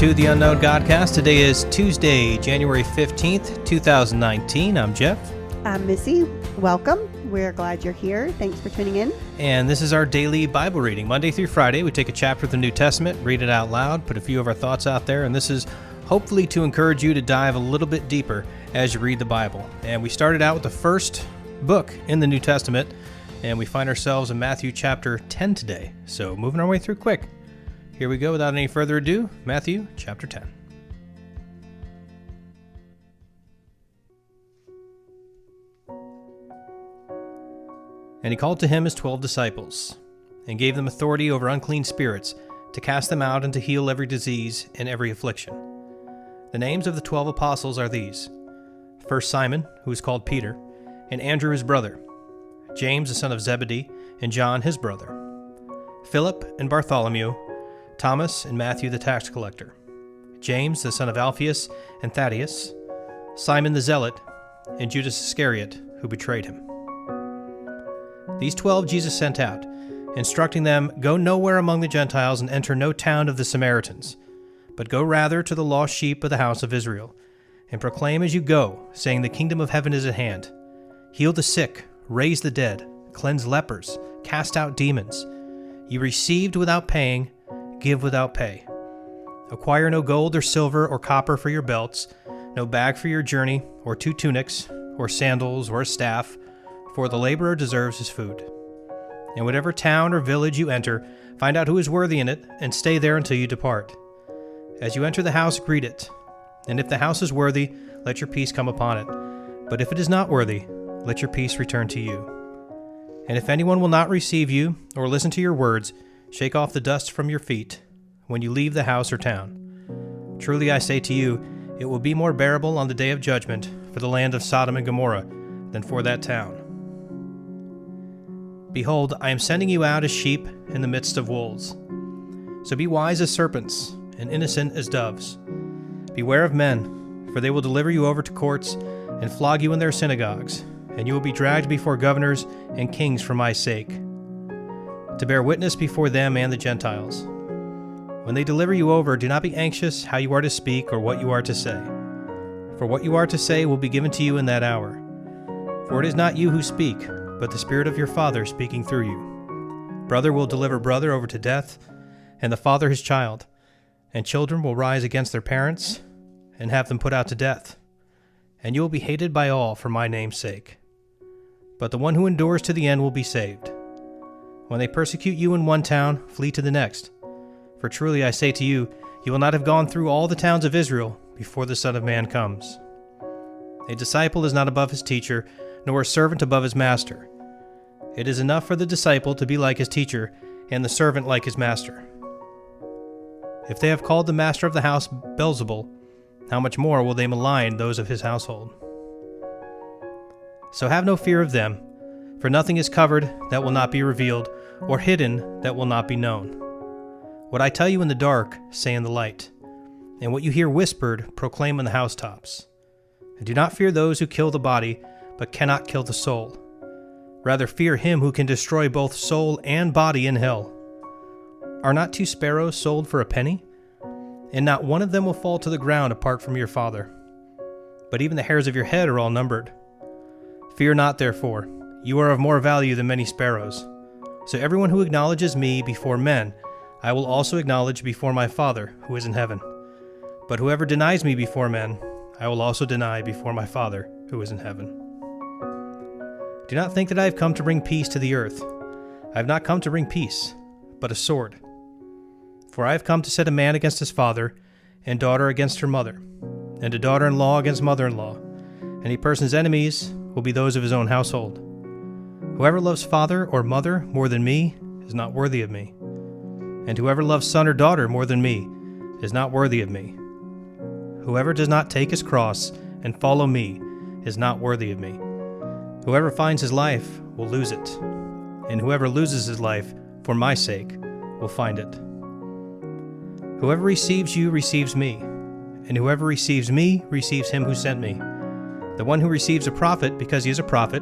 to the Unknown Godcast. Today is Tuesday, January 15th, 2019. I'm Jeff. I'm Missy. Welcome. We're glad you're here. Thanks for tuning in. And this is our daily Bible reading. Monday through Friday, we take a chapter of the New Testament, read it out loud, put a few of our thoughts out there, and this is hopefully to encourage you to dive a little bit deeper as you read the Bible. And we started out with the first book in the New Testament, and we find ourselves in Matthew chapter 10 today. So moving our way through quick. Here we go without any further ado, Matthew chapter 10. And he called to him his 12 disciples, and gave them authority over unclean spirits, to cast them out and to heal every disease and every affliction. The names of the 12 apostles are these: first Simon, who is called Peter, and Andrew his brother, James the son of Zebedee, and John his brother, Philip and Bartholomew, Thomas and Matthew the tax collector, James the son of Alphaeus and Thaddeus, Simon the zealot, and Judas Iscariot, who betrayed him. These 12 Jesus sent out, instructing them, "Go nowhere among the Gentiles and enter no town of the Samaritans, but go rather to the lost sheep of the house of Israel, and proclaim as you go, saying, the kingdom of heaven is at hand. Heal the sick, raise the dead, cleanse lepers, cast out demons. You received without paying, give without pay. Acquire no gold or silver or copper for your belts, no bag for your journey, or 2 tunics, or sandals, or a staff, for the laborer deserves his food. And whatever town or village you enter, find out who is worthy in it, and stay there until you depart. As you enter the house, greet it. And if the house is worthy, let your peace come upon it. But if it is not worthy, let your peace return to you. And if anyone will not receive you, or listen to your words, shake off the dust from your feet when you leave the house or town. Truly I say to you, it will be more bearable on the day of judgment for the land of Sodom and Gomorrah than for that town. Behold, I am sending you out as sheep in the midst of wolves. So be wise as serpents, and innocent as doves. Beware of men, for they will deliver you over to courts, and flog you in their synagogues, and you will be dragged before governors and kings for my sake, to bear witness before them and the Gentiles. When they deliver you over, do not be anxious how you are to speak or what you are to say. For what you are to say will be given to you in that hour. For it is not you who speak, but the Spirit of your Father speaking through you. Brother will deliver brother over to death, and the father his child, and children will rise against their parents, and have them put out to death. And you will be hated by all for my name's sake. But the one who endures to the end will be saved. When they persecute you in one town, flee to the next. For truly I say to you, you will not have gone through all the towns of Israel before the Son of Man comes. A disciple is not above his teacher, nor a servant above his master. It is enough for the disciple to be like his teacher, and the servant like his master. If they have called the master of the house Beelzebul, how much more will they malign those of his household? So have no fear of them, for nothing is covered that will not be revealed, or hidden that will not be known. What I tell you in the dark, say in the light, and what you hear whispered, proclaim on the housetops. And do not fear those who kill the body, but cannot kill the soul. Rather fear him who can destroy both soul and body in hell. Are not 2 sparrows sold for a penny? And not one of them will fall to the ground apart from your Father. But even the hairs of your head are all numbered. Fear not, therefore, you are of more value than many sparrows. So everyone who acknowledges me before men, I will also acknowledge before my Father who is in heaven. But whoever denies me before men, I will also deny before my Father who is in heaven. Do not think that I have come to bring peace to the earth. I have not come to bring peace, but a sword. For I have come to set a man against his father, and daughter against her mother, and a daughter-in-law against mother-in-law. Any person's enemies will be those of his own household. Whoever loves father or mother more than me is not worthy of me. And whoever loves son or daughter more than me is not worthy of me. Whoever does not take his cross and follow me is not worthy of me. Whoever finds his life will lose it, and whoever loses his life for my sake will find it. Whoever receives you receives me, and whoever receives me receives him who sent me. The one who receives a prophet because he is a prophet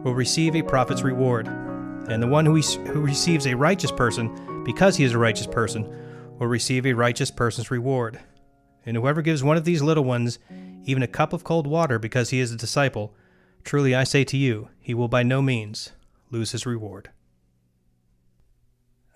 will receive a prophet's reward, and the one who receives a righteous person because he is a righteous person will receive a righteous person's reward. And whoever gives one of these little ones even a cup of cold water because he is a disciple, truly I say to you, he will by no means lose his reward.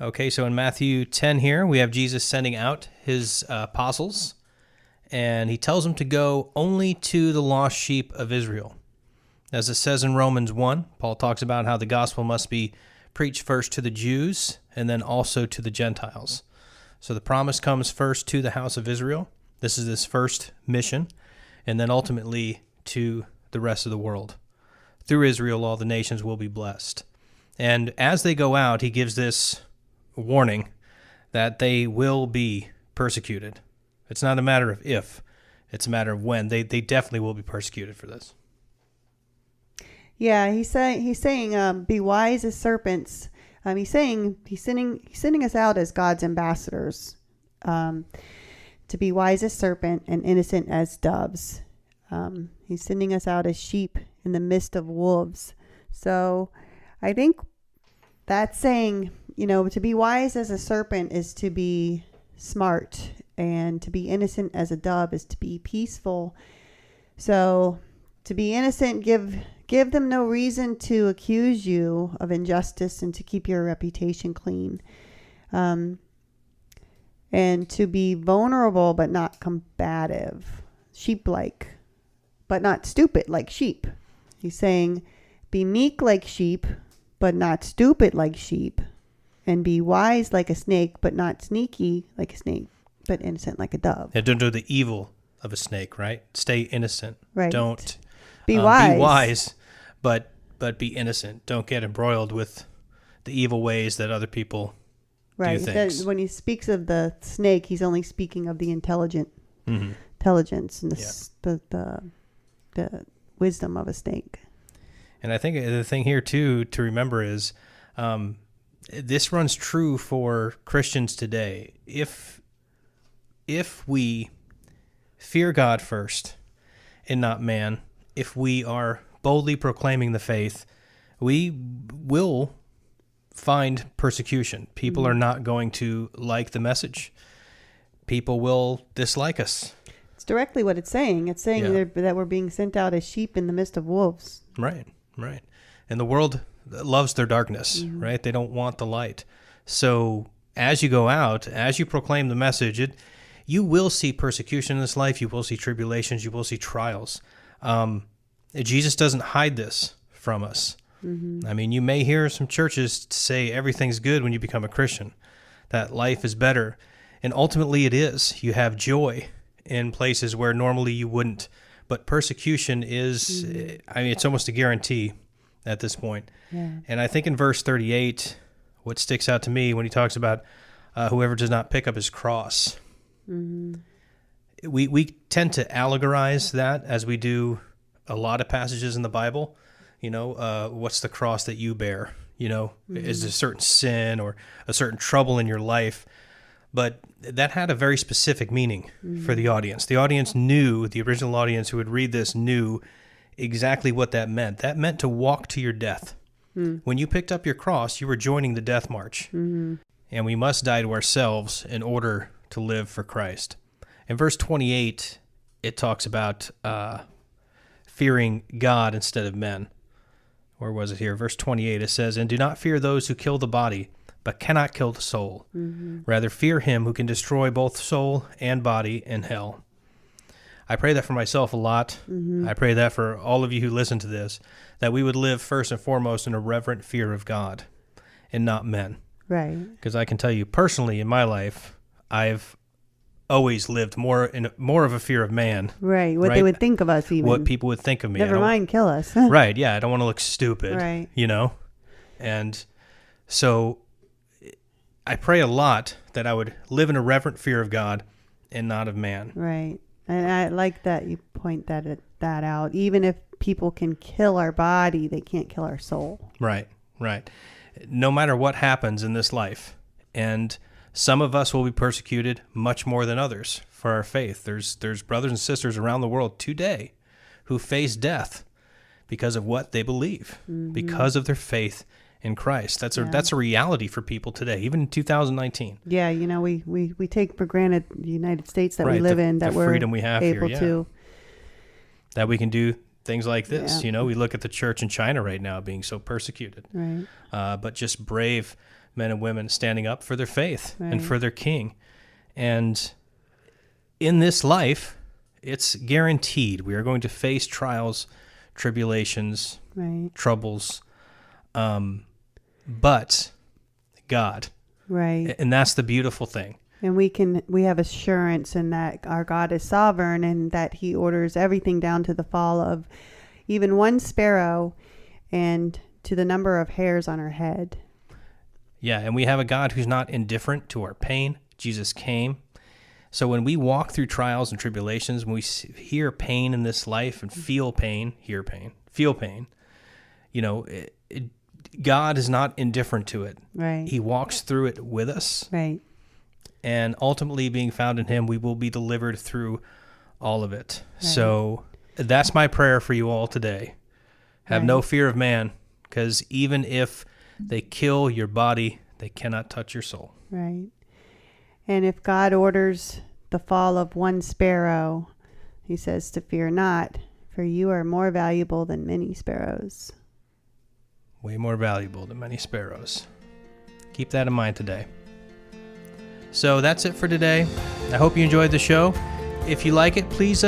Okay, so in Matthew 10 here, we have Jesus sending out his apostles, and he tells them to go only to the lost sheep of Israel. As it says in Romans 1, Paul talks about how the gospel must be preached first to the Jews and then also to the Gentiles. So the promise comes first to the house of Israel. This is his first mission, and then ultimately to the rest of the world. Through Israel, all the nations will be blessed. And as they go out, he gives this warning that they will be persecuted. It's not a matter of if, it's a matter of when. They definitely will be persecuted for this. Yeah, he's saying, be wise as serpents. He's sending us out as God's ambassadors, to be wise as serpent and innocent as doves. He's sending us out as sheep in the midst of wolves. So I think that's saying, to be wise as a serpent is to be smart, and to be innocent as a dove is to be peaceful. So to be innocent, give them no reason to accuse you of injustice and to keep your reputation clean. And to be vulnerable but not combative, sheep-like, but not stupid like sheep. He's saying, be meek like sheep, but not stupid like sheep. And be wise like a snake, but not sneaky like a snake, but innocent like a dove. Yeah, don't do the evil of a snake, right? Stay innocent. Right. Don't be wise. Be wise, but be innocent. Don't get embroiled with the evil ways that other people do things. When he speaks of the snake, he's only speaking of the intelligence and the wisdom of a snake. And I think the thing here too to remember is, this runs true for Christians today. If we fear God first and not man, if we are boldly proclaiming the faith, we will find persecution. People are not going to like the message. People will dislike us. It's directly what it's saying. It's saying that we're being sent out as sheep in the midst of wolves. Right. And the world loves their darkness, right? They don't want the light. So as you go out, as you proclaim the message, you will see persecution in this life. You will see tribulations. You will see trials. Jesus doesn't hide this from us. I mean, you may hear some churches say everything's good when you become a Christian, that life is better. And ultimately it is. You have joy in places where normally you wouldn't. But persecution is, it's almost a guarantee at this point. Yeah. And I think in verse 38, what sticks out to me when he talks about whoever does not pick up his cross, we tend to allegorize that as we do a lot of passages in the Bible. What's the cross that you bear? Is it a certain sin or a certain trouble in your life? But that had a very specific meaning for the audience. The audience knew, the original audience who would read this knew exactly what that meant. That meant to walk to your death. When you picked up your cross, you were joining the death march. And we must die to ourselves in order to live for Christ. In verse 28, it talks about fearing God instead of men. Where was it here? Verse 28, it says, "And do not fear those who kill the body, but cannot kill the soul. Rather fear him who can destroy both soul and body in hell." I pray that for myself a lot. I pray that for all of you who listen to this, that we would live first and foremost in a reverent fear of God and not men. Right. Because I can tell you personally in my life, I've always lived more of a fear of man. Right. What they would think of us, even. What people would think of me. Never mind, kill us. Right. Yeah. I don't want to look stupid. Right. And so I pray a lot that I would live in a reverent fear of God and not of man. Right. And I like that you point that out. Even if people can kill our body, they can't kill our soul. Right. No matter what happens in this life, and some of us will be persecuted much more than others for our faith. There's brothers and sisters around the world today who face death because of what they believe, because of their faith in Christ. That's a Yeah. that's a reality for people today, even in 2019. Yeah, we take for granted the United States that we Right, live the- in, that the we're freedom we have here, able yeah. to. That we can do things like this. Yeah. We look at the church in China right now being so persecuted, Right. but just brave men and women standing up for their faith and Right. for their king. And in this life, it's guaranteed we are going to face trials, tribulations, Right. troubles, but God, Right. and that's the beautiful thing. And we have assurance in that our God is sovereign and that he orders everything down to the fall of even one sparrow and to the number of hairs on our head. Yeah, and we have a God who's not indifferent to our pain. Jesus came. So when we walk through trials and tribulations, when we hear pain in this life and feel pain, feel pain, God is not indifferent to it. Right. He walks through it with us. Right. And ultimately, being found in him, we will be delivered through all of it. Right. So that's my prayer for you all today. Have Right. no fear of man, because even if they kill your body, they cannot touch your soul. Right. And if God orders the fall of one sparrow, he says to fear not, for you are more valuable than many sparrows. Way more valuable than many sparrows. Keep that in mind today. So that's it for today. I hope you enjoyed the show. If you like it, please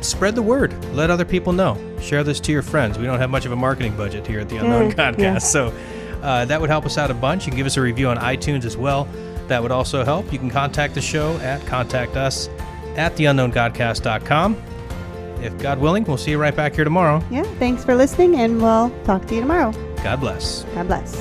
spread the word. Let other people know. Share this to your friends. We don't have much of a marketing budget here at the Unknown Godcast, yeah. so that would help us out a bunch. You can give us a review on iTunes as well. That would also help. You can contact the show at contactus@theunknowngodcast.com. If God willing, we'll see you right back here tomorrow. Yeah. Thanks for listening, and we'll talk to you tomorrow. God bless. God bless.